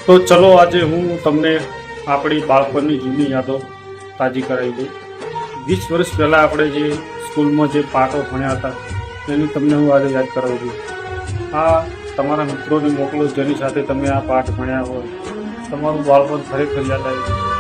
તો ચલો આજે હું તમને આપણી બાળપણની જૂની યાદો તાજી કરાવી દઉં. 20 વર્ષ પહેલાં આપણે જે સ્કૂલમાં જે પાઠો ભણ્યા હતા એની તમને હું આજે યાદ કરાવું છું. આ તમારા મિત્રોને મોકલો જેની સાથે તમે આ પાઠ ભણ્યા હોય. તમારું બાળપણ ખરેખર યાદ આવી જશે.